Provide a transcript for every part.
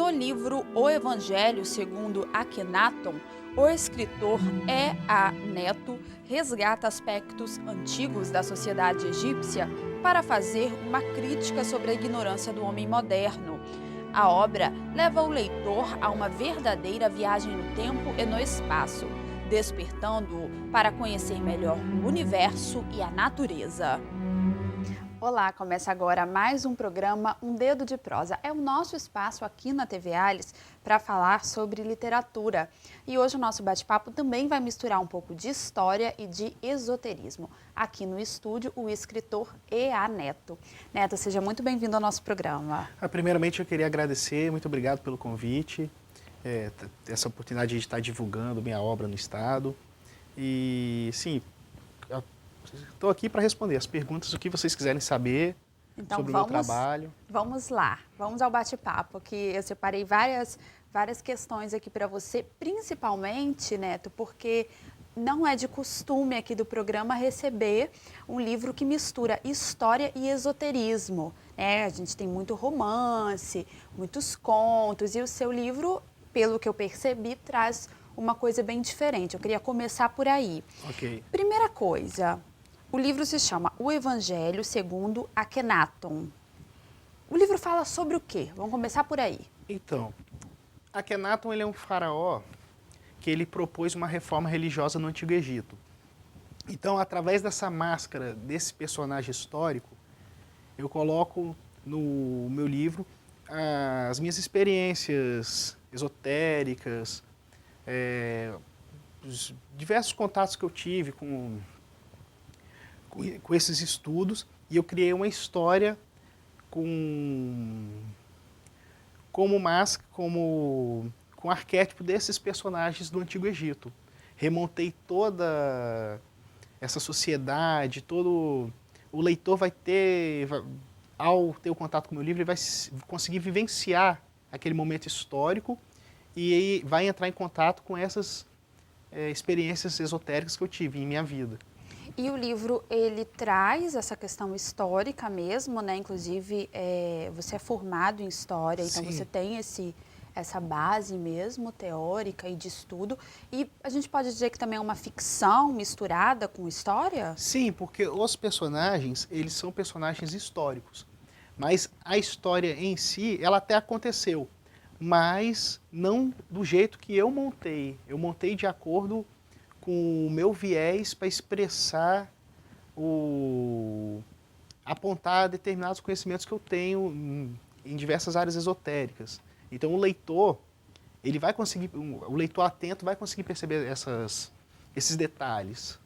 No livro O Evangelho segundo Akhenaton, o escritor E.A. Neto resgata aspectos antigos da sociedade egípcia para fazer uma crítica sobre a ignorância do homem moderno. A obra leva o leitor a uma verdadeira viagem no tempo e no espaço, despertando-o para conhecer melhor o universo e a natureza. Olá, começa agora mais um programa Um Dedo de Prosa. É o nosso espaço aqui na TV Alice para falar sobre literatura. E hoje o nosso bate-papo também vai misturar um pouco de história e de esoterismo. Aqui no estúdio, o escritor E.A. Neto. Neto, seja muito bem-vindo ao nosso programa. Primeiramente, eu queria agradecer, muito obrigado pelo convite, essa oportunidade de estar divulgando minha obra no Estado. E, sim, estou aqui para responder as perguntas, o que vocês quiserem saber sobre o meu trabalho. Vamos lá, vamos ao bate-papo, que eu separei várias questões aqui para você, principalmente, Neto, porque não é de costume aqui do programa receber um livro que mistura história e esoterismo, né? A gente tem muito romance, muitos contos, e o seu livro, pelo que eu percebi, traz uma coisa bem diferente. Eu queria começar por aí. Ok. Primeira coisa, o livro se chama O Evangelho segundo Akhenaton. O livro fala sobre o quê? Vamos começar por aí. Então, Akhenaton, ele é um faraó que ele propôs uma reforma religiosa no Antigo Egito. Então, através dessa máscara, desse personagem histórico, eu coloco no meu livro as minhas experiências esotéricas, os diversos contatos que eu tive com esses estudos, e eu criei uma história com o arquétipo desses personagens do Antigo Egito. Remontei toda essa sociedade, o leitor ao ter o contato com o meu livro, ele vai conseguir vivenciar aquele momento histórico e aí vai entrar em contato com essas experiências esotéricas que eu tive em minha vida. E o livro, ele traz essa questão histórica mesmo, né? Inclusive, você é formado em história, então Sim. você tem essa base mesmo, teórica e de estudo. E a gente pode dizer que também é uma ficção misturada com história? Sim, porque os personagens, eles são personagens históricos. Mas a história em si, ela até aconteceu, mas não do jeito que eu montei. Eu montei de acordo com o meu viés para expressar, apontar determinados conhecimentos que eu tenho em diversas áreas esotéricas. Então o leitor atento vai conseguir perceber esses detalhes.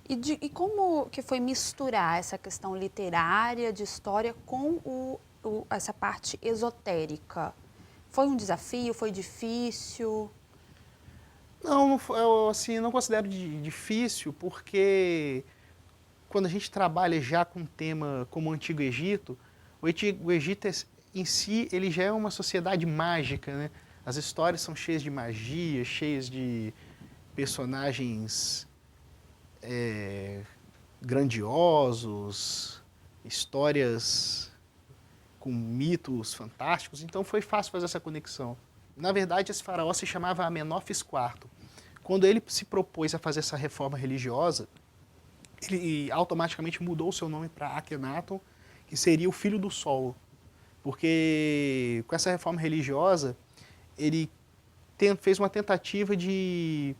E como que foi misturar essa questão literária, de história, com essa parte esotérica? Foi um desafio? Foi difícil? Não, eu assim, não considero difícil, porque quando a gente trabalha já com um tema como o Antigo Egito, o Antigo Egito em si, ele já é uma sociedade mágica, né? As histórias são cheias de magia, cheias de personagens grandiosos, histórias com mitos fantásticos, então foi fácil fazer essa conexão. Na verdade, esse faraó se chamava Amenófis IV. Quando ele se propôs a fazer essa reforma religiosa, ele automaticamente mudou o seu nome para Akhenaton, que seria o filho do sol. Porque com essa reforma religiosa, ele fez uma tentativa de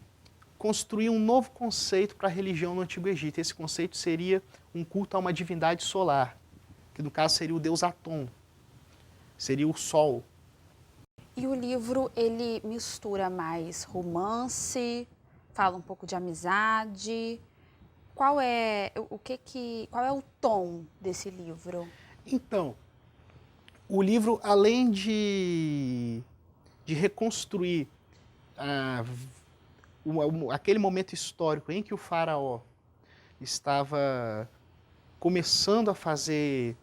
construir um novo conceito para a religião no Antigo Egito. Esse conceito seria um culto a uma divindade solar, que no caso seria o deus Atom, seria o sol. E o livro, ele mistura mais romance, fala um pouco de amizade. Qual é o tom desse livro? Então, o livro, além de reconstruir aquele momento histórico em que o faraó estava começando a fazer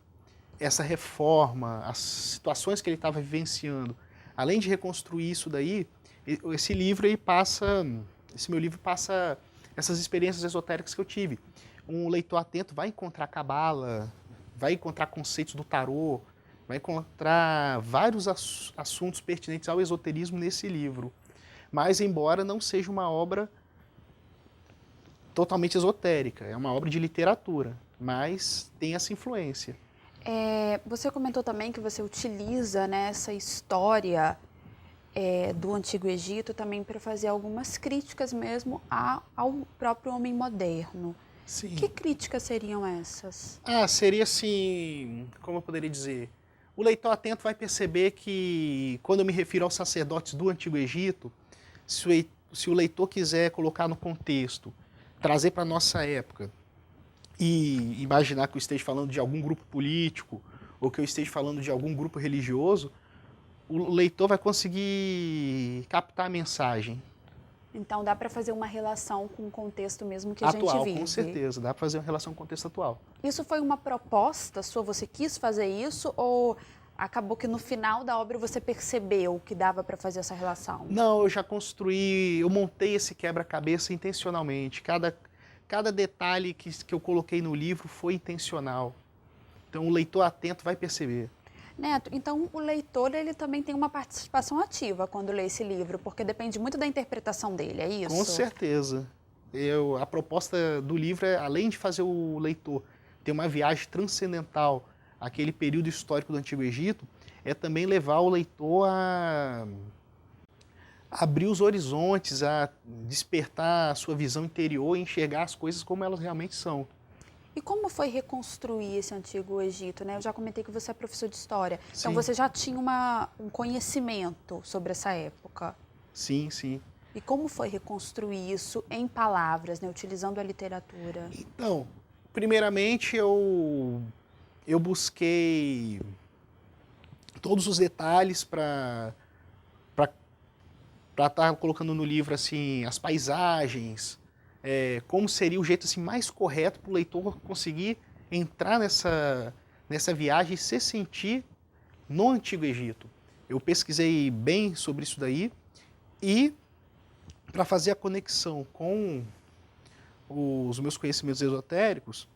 essa reforma, as situações que ele estava vivenciando, além de reconstruir isso daí, esse meu livro passa essas experiências esotéricas que eu tive. Um leitor atento vai encontrar cabala, vai encontrar conceitos do tarô, vai encontrar vários assuntos pertinentes ao esoterismo nesse livro. Mas, embora não seja uma obra totalmente esotérica, é uma obra de literatura, mas tem essa influência. Você comentou também que você utiliza, né, essa história do Antigo Egito também para fazer algumas críticas mesmo ao próprio homem moderno. Sim. Que críticas seriam essas? Seria assim, como eu poderia dizer? O leitor atento vai perceber que, quando eu me refiro aos sacerdotes do Antigo Egito, se o leitor quiser colocar no contexto, trazer para a nossa época, e imaginar que eu esteja falando de algum grupo político, ou que eu esteja falando de algum grupo religioso, o leitor vai conseguir captar a mensagem. Então dá para fazer uma relação com o contexto mesmo que a Atual, gente vive. com certeza, dá para fazer uma relação com o contexto atual. Isso foi uma proposta sua? Você quis fazer isso ou acabou que no final da obra você percebeu que dava para fazer essa relação? Não, eu já construí, eu montei esse quebra-cabeça intencionalmente. Cada detalhe que eu coloquei no livro foi intencional. Então o leitor atento vai perceber. Neto, então o leitor ele também tem uma participação ativa quando lê esse livro, porque depende muito da interpretação dele, é isso? Com certeza. A proposta do livro é, além de fazer o leitor ter uma viagem transcendental àquele período histórico do Antigo Egito, é também levar o leitor a abrir os horizontes, a despertar a sua visão interior e enxergar as coisas como elas realmente são. E como foi reconstruir esse Antigo Egito, né? Eu já comentei que você é professor de história, então Sim. você já tinha um conhecimento sobre essa época. Sim, sim. E como foi reconstruir isso em palavras, né? Utilizando a literatura? Então, primeiramente eu busquei todos os detalhes para estar colocando no livro assim as paisagens, como seria o jeito assim mais correto para o leitor conseguir entrar nessa viagem e se sentir no Antigo Egito. Eu pesquisei bem sobre isso daí e, para fazer a conexão com os meus conhecimentos esotéricos,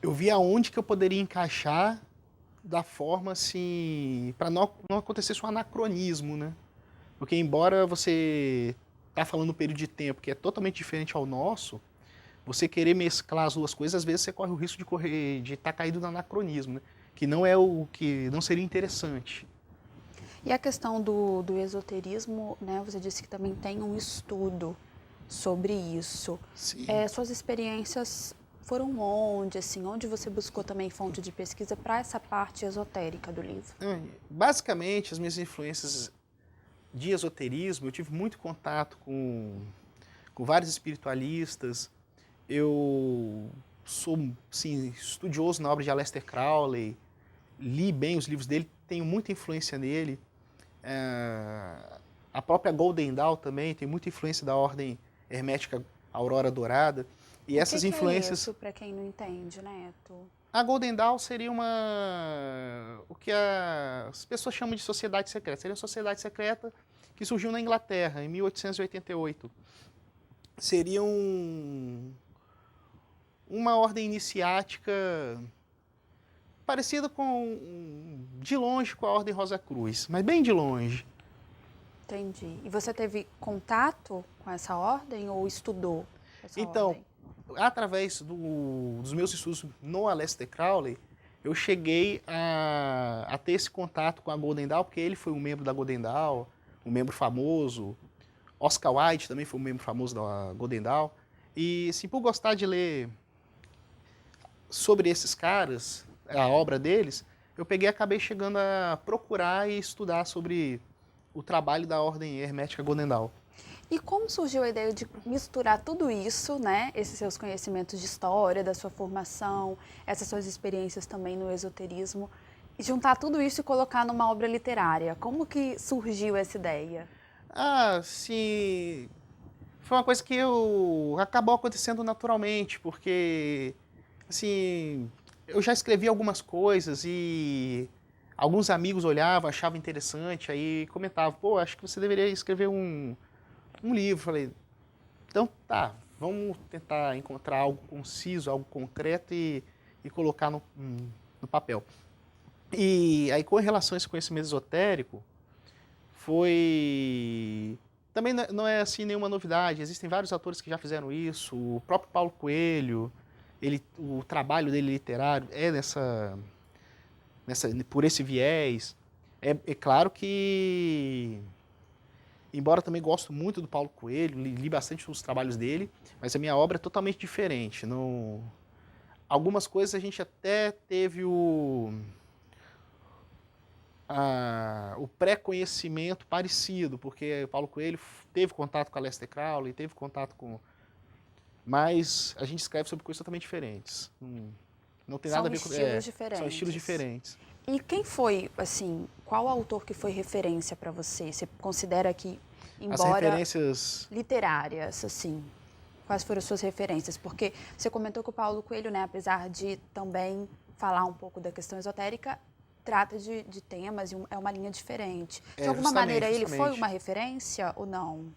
eu vi aonde que eu poderia encaixar da forma assim, para não acontecesse um anacronismo, né? Porque embora você tá falando um período de tempo que é totalmente diferente ao nosso, você querer mesclar as duas coisas, às vezes você corre o risco de estar caído no anacronismo, né? Que não é o que não seria interessante. E a questão do esoterismo, né? Você disse que também tem um estudo sobre isso. Sim. Suas experiências foram onde, assim, onde você buscou também fonte de pesquisa para essa parte esotérica do livro? Basicamente, as minhas influências de esoterismo, eu tive muito contato com vários espiritualistas. Eu sou sim, estudioso na obra de Aleister Crowley, li bem os livros dele, tenho muita influência nele. A própria Golden Dawn também tem muita influência da ordem hermética Aurora Dourada. E essas influências. É isso, para quem não entende, Neto? A Golden Dawn seria o que as pessoas chamam de sociedade secreta. Seria uma sociedade secreta que surgiu na Inglaterra, em 1888. Seria uma ordem iniciática parecida de longe com a Ordem Rosa Cruz, mas bem de longe. Entendi. E você teve contato com essa ordem ou estudou essa ordem? Através dos meus estudos no Aleister Crowley, eu cheguei a ter esse contato com a Golden Dawn, porque ele foi um membro da Golden Dawn, um membro famoso. Oscar Wilde também foi um membro famoso da Golden Dawn. E, assim, por gostar de ler sobre esses caras, a obra deles, eu peguei e acabei chegando a procurar e estudar sobre o trabalho da ordem hermética Golden Dawn. E como surgiu a ideia de misturar tudo isso, né? Esses seus conhecimentos de história, da sua formação, essas suas experiências também no esoterismo, e juntar tudo isso e colocar numa obra literária? Como que surgiu essa ideia? Sim, foi uma coisa que acabou acontecendo naturalmente, porque, assim, eu já escrevi algumas coisas e alguns amigos olhavam, achavam interessante, aí comentavam, pô, acho que você deveria escrever um livro. Falei, então tá, vamos tentar encontrar algo conciso, algo concreto e colocar no papel. E aí, com relação a esse conhecimento esotérico, também não é assim nenhuma novidade. Existem vários autores que já fizeram isso. O próprio Paulo Coelho, o trabalho dele literário é por esse viés. É claro que, embora também gosto muito do Paulo Coelho, li bastante os trabalhos dele, mas a minha obra é totalmente diferente. Algumas coisas a gente até teve o pré-conhecimento parecido, porque o Paulo Coelho teve contato com a Aleister Crowley, teve contato com... Mas a gente escreve sobre coisas totalmente diferentes. Não tem nada a ver com... São estilos diferentes. E quem foi, assim, qual autor que foi referência para você? Você considera que, embora... As referências... literárias, assim, quais foram as suas referências? Porque você comentou que o Paulo Coelho, né, apesar de também falar um pouco da questão esotérica, trata de temas e é uma linha diferente. De alguma maneira, ele foi uma referência ou não?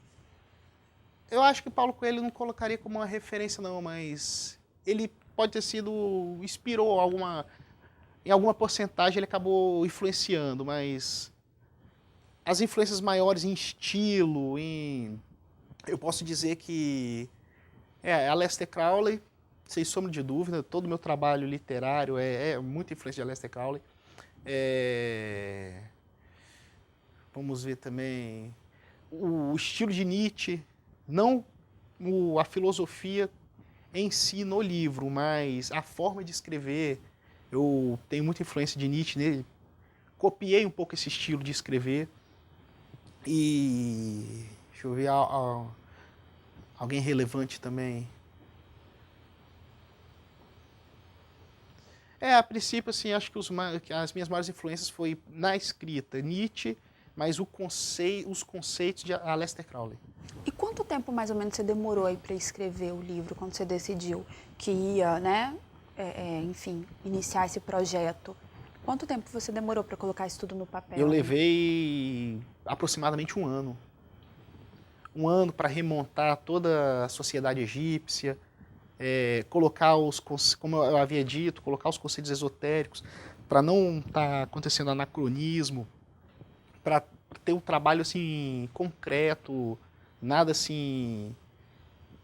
Eu acho que Paulo Coelho não colocaria como uma referência, não, mas ele pode ter sido... inspirou em alguma porcentagem, ele acabou influenciando, mas as influências maiores em estilo, eu posso dizer que Aleister Crowley, sem sombra de dúvida, todo o meu trabalho literário é muita influência de Aleister Crowley. Vamos ver também o estilo de Nietzsche, não a filosofia em si no livro, mas a forma de escrever. Eu tenho muita influência de Nietzsche nele, copiei um pouco esse estilo de escrever. E deixa eu ver alguém relevante também. A princípio, assim, acho que as minhas maiores influências foi na escrita, Nietzsche, mas os conceitos de Aleister Crowley. E quanto tempo, mais ou menos, você demorou aí para escrever o livro, quando você decidiu que ia, né, enfim, iniciar esse projeto? Quanto tempo você demorou para colocar isso tudo no papel? Eu levei aproximadamente um ano. Um ano para remontar toda a sociedade egípcia, colocar como eu havia dito, colocar os conceitos esotéricos, para não estar acontecendo anacronismo, para ter um trabalho assim concreto, nada assim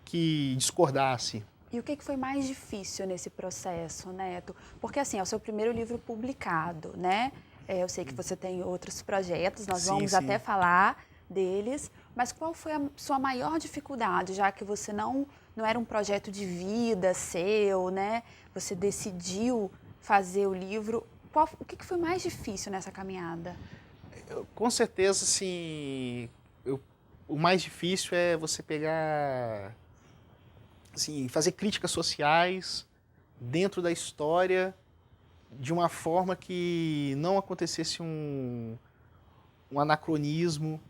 que discordasse. E o que foi mais difícil nesse processo, Neto? Porque assim, é o seu primeiro livro publicado, né? Eu sei que você tem outros projetos, nós vamos até falar deles, mas qual foi a sua maior dificuldade, já que você não era um projeto de vida seu, né? Você decidiu fazer o livro. O que foi mais difícil nessa caminhada? Com certeza, assim, o mais difícil é você pegar, assim, fazer críticas sociais dentro da história de uma forma que não acontecesse um anacronismo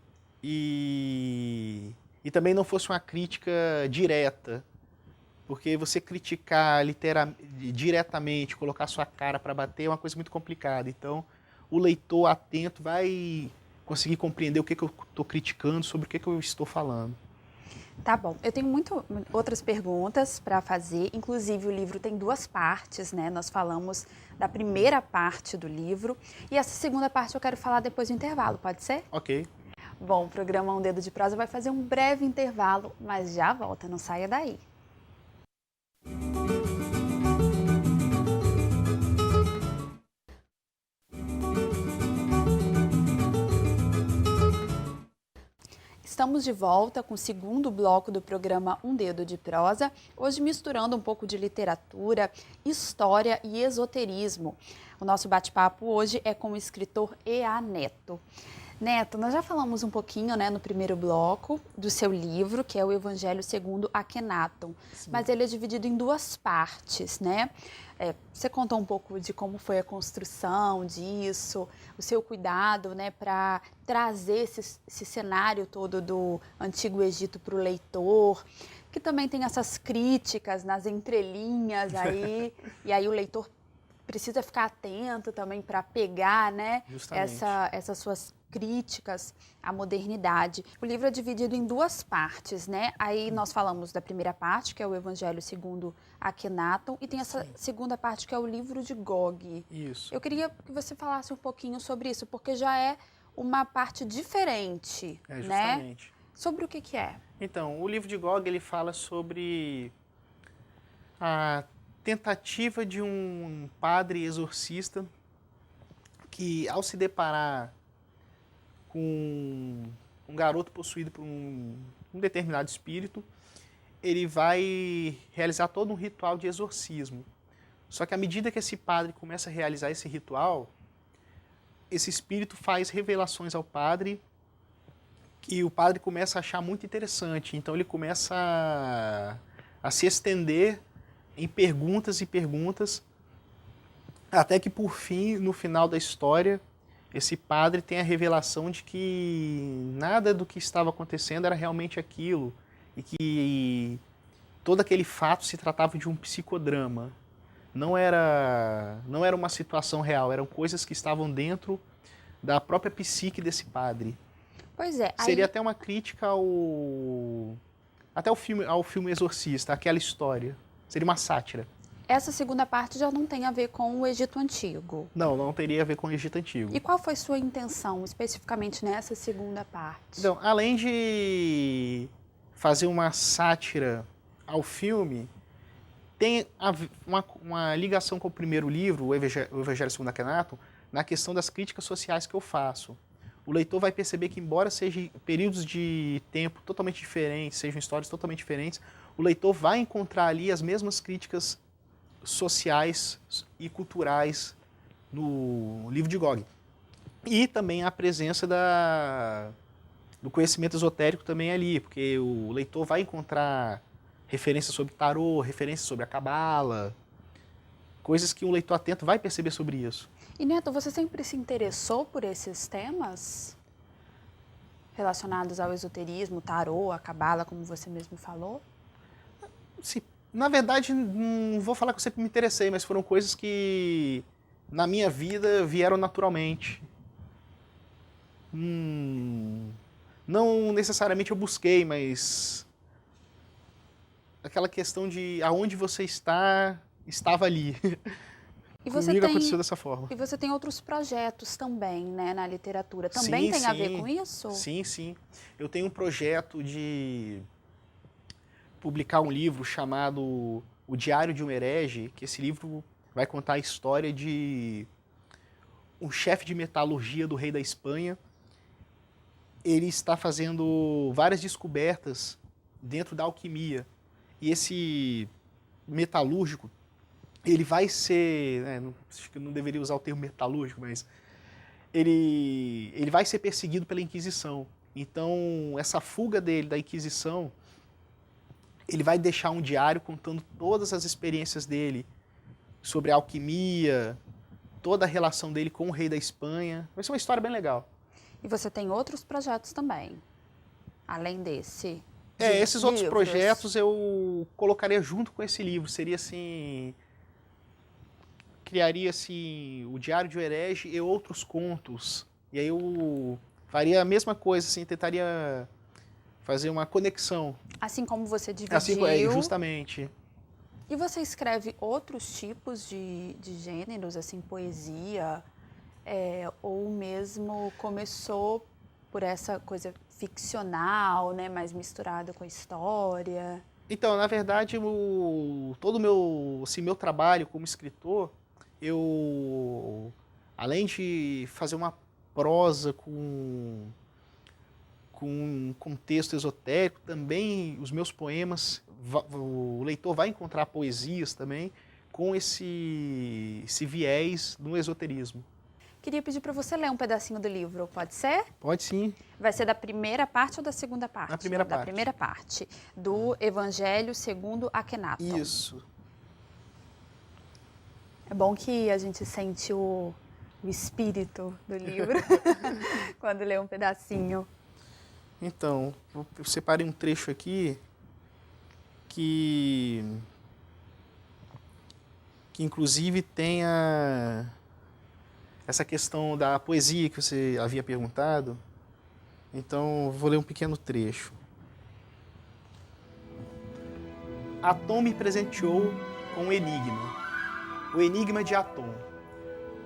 e também não fosse uma crítica direta, porque você criticar diretamente, colocar sua cara para bater é uma coisa muito complicada. Então, o leitor atento vai conseguir compreender o que eu estou criticando, sobre o que eu estou falando. Tá bom. Eu tenho outras perguntas para fazer. Inclusive, o livro tem 2 partes, né? Nós falamos da primeira parte do livro. E essa segunda parte eu quero falar depois do intervalo, pode ser? Ok. Bom, o programa Um Dedo de Prosa vai fazer um breve intervalo, mas já volta, não saia daí. Estamos de volta com o segundo bloco do programa Um Dedo de Prosa, hoje misturando um pouco de literatura, história e esoterismo. O nosso bate-papo hoje é com o escritor E.A. Neto. Neto, nós já falamos um pouquinho, né, no primeiro bloco do seu livro, que é o Evangelho segundo Akhenaton, mas ele é dividido em 2 partes, né? Você contou um pouco de como foi a construção disso, o seu cuidado, né, para trazer esse cenário todo do Antigo Egito para o leitor, que também tem essas críticas nas entrelinhas aí, e aí o leitor precisa ficar atento também para pegar, né, essas suas críticas à modernidade. O livro é dividido em duas partes, né? Aí nós falamos da primeira parte, que é o Evangelho segundo Akhenaton, e tem essa segunda parte, que é o livro de Gog. Isso. Eu queria que você falasse um pouquinho sobre isso, porque já é uma parte diferente, Justamente. né? Sobre o que é? Então, o livro de Gog, ele fala sobre a tentativa de um padre exorcista que, ao se deparar com um garoto possuído por um determinado espírito, ele vai realizar todo um ritual de exorcismo. Só que à medida que esse padre começa a realizar esse ritual, esse espírito faz revelações ao padre que o padre começa a achar muito interessante. Então ele começa a se estender em perguntas e perguntas, até que por fim, no final da história, esse padre tem a revelação de que nada do que estava acontecendo era realmente aquilo, e que todo aquele fato se tratava de um psicodrama. Não era uma situação real, eram coisas que estavam dentro da própria psique desse padre. Pois é. Seria até uma crítica ao filme Exorcista, aquela história. Seria uma sátira. Essa segunda parte já não tem a ver com o Egito Antigo. Não teria a ver com o Egito Antigo. E qual foi sua intenção, especificamente nessa segunda parte? Então, além de fazer uma sátira ao filme, tem uma ligação com o primeiro livro, o Evangelho segundo Akhenaton, na questão das críticas sociais que eu faço. O leitor vai perceber que, embora sejam períodos de tempo totalmente diferentes, sejam histórias totalmente diferentes, o leitor vai encontrar ali as mesmas críticas sociais e culturais no livro de Gog. E também a presença do conhecimento esotérico também ali, porque o leitor vai encontrar referências sobre tarô, referências sobre a cabala, coisas que um leitor atento vai perceber sobre isso. E Neto, você sempre se interessou por esses temas relacionados ao esoterismo, tarô, a cabala, como você mesmo falou? Sim, na verdade, não vou falar que eu sempre me interessei, mas foram coisas que na minha vida vieram naturalmente. Não necessariamente eu busquei, mas aquela questão de aonde você está, estava ali. E Comigo aconteceu dessa forma. E você tem outros projetos também, né, na literatura. Também tem a ver com isso? Sim. Eu tenho um projeto de publicar um livro chamado O Diário de um Herege, que esse livro vai contar a história de um chefe de metalurgia do rei da Espanha. Ele está fazendo várias descobertas dentro da alquimia. E esse metalúrgico, ele vai ser, acho que eu não deveria usar o termo metalúrgico, mas ele vai ser perseguido pela Inquisição. Então, essa fuga dele da Inquisição, ele vai deixar um diário contando todas as experiências dele sobre a alquimia, toda a relação dele com o rei da Espanha. Vai ser uma história bem legal. E você tem outros projetos também, além desse? Esses outros projetos eu colocaria junto com esse livro. Seria assim... Criaria assim, o Diário de um Herege e outros contos. E aí eu faria a mesma coisa, assim, tentaria fazer uma conexão. Assim como você dividiu. Assim, justamente. E você escreve outros tipos de gêneros, assim, poesia, ou mesmo começou por essa coisa ficcional, né, mais misturada com a história? Então, na verdade, todo o meu trabalho como escritor, eu, além de fazer uma prosa com um contexto esotérico, também os meus poemas, o leitor vai encontrar poesias também com esse viés no esoterismo. Queria pedir para você ler um pedacinho do livro, pode ser? Pode sim. Vai ser da primeira parte ou da segunda parte? Da primeira parte. Da primeira parte, do Evangelho segundo Akhenaton. Isso. É bom que a gente sente o espírito do livro quando lê um pedacinho. Então, eu separei um trecho aqui que inclusive tem essa questão da poesia que você havia perguntado, então vou ler um pequeno trecho. Atom me presenteou com um enigma, o enigma de Atom.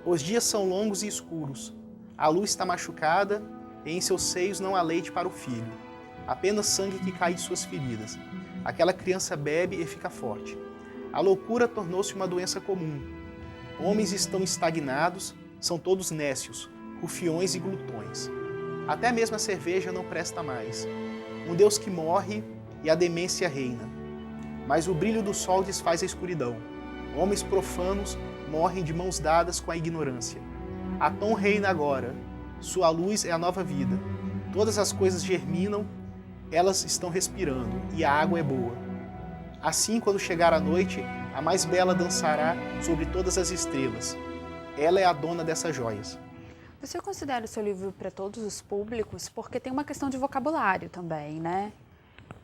Os dias são longos e escuros, a luz está machucada e em seus seios não há leite para o filho, apenas sangue que cai de suas feridas. Aquela criança bebe e fica forte. A loucura tornou-se uma doença comum. Homens estão estagnados, são todos nécios, rufiões e glutões. Até mesmo a cerveja não presta mais. Um Deus que morre e a demência reina. Mas o brilho do sol desfaz a escuridão. Homens profanos morrem de mãos dadas com a ignorância. Atom reina agora. Sua luz é a nova vida. Todas as coisas germinam, elas estão respirando, e a água é boa. Assim, quando chegar a noite, a mais bela dançará sobre todas as estrelas. Ela é a dona dessas joias. Você considera o seu livro para todos os públicos? Porque tem uma questão de vocabulário também, né?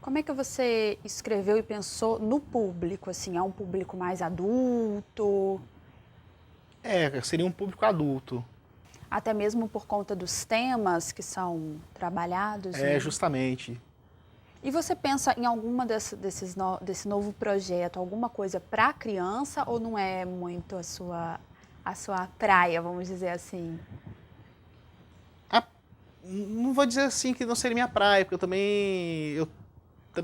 Como é que você escreveu e pensou no público? Assim, é um público mais adulto? Seria um público adulto. Até mesmo por conta dos temas que são trabalhados? Né? Justamente. E você pensa em alguma desse novo projeto, alguma coisa para criança ou não é muito a sua praia, vamos dizer assim? Não vou dizer assim que não seria minha praia, porque eu também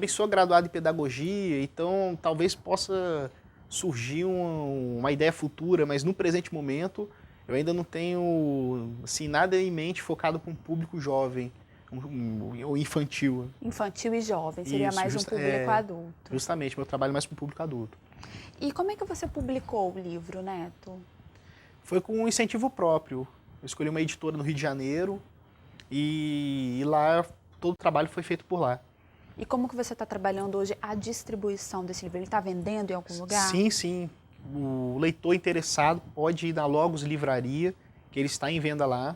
sou graduado em pedagogia, então talvez possa surgir uma ideia futura, mas no presente momento eu ainda não tenho assim, nada em mente focado para um público jovem ou infantil. Infantil e jovem, seria mais um público adulto. Justamente, meu trabalho é mais para o público adulto. E como é que você publicou o livro, Neto? Foi com um incentivo próprio. Eu escolhi uma editora no Rio de Janeiro e lá todo o trabalho foi feito por lá. E como que você está trabalhando hoje a distribuição desse livro? Ele está vendendo em algum lugar? Sim, sim. O leitor interessado pode ir na Logos Livraria, que ele está em venda lá.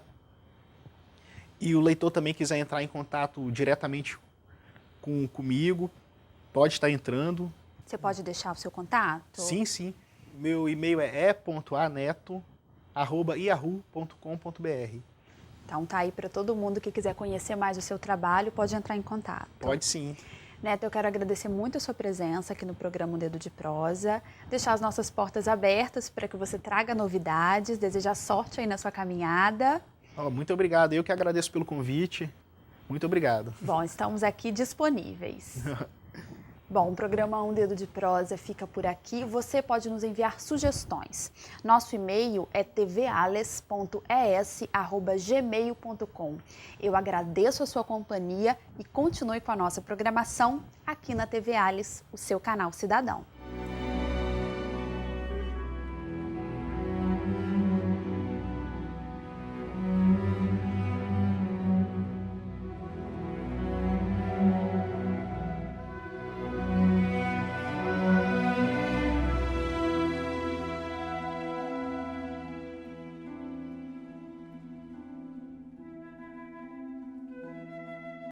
E o leitor também quiser entrar em contato diretamente comigo, pode estar entrando. Você pode deixar o seu contato? Sim, sim. Meu e-mail é e.aneto@yahoo.com.br. Então tá aí para todo mundo que quiser conhecer mais o seu trabalho, pode entrar em contato. Pode sim. Neto, eu quero agradecer muito a sua presença aqui no programa Um Dedo de Prosa, deixar as nossas portas abertas para que você traga novidades, desejar sorte aí na sua caminhada. Muito obrigado, eu que agradeço pelo convite. Muito obrigado. Bom, estamos aqui disponíveis. Bom, o programa Um Dedo de Prosa fica por aqui. Você pode nos enviar sugestões. Nosso e-mail é tvales.es@gmail.com. Eu agradeço a sua companhia e continue com a nossa programação aqui na TV Ales, o seu canal cidadão.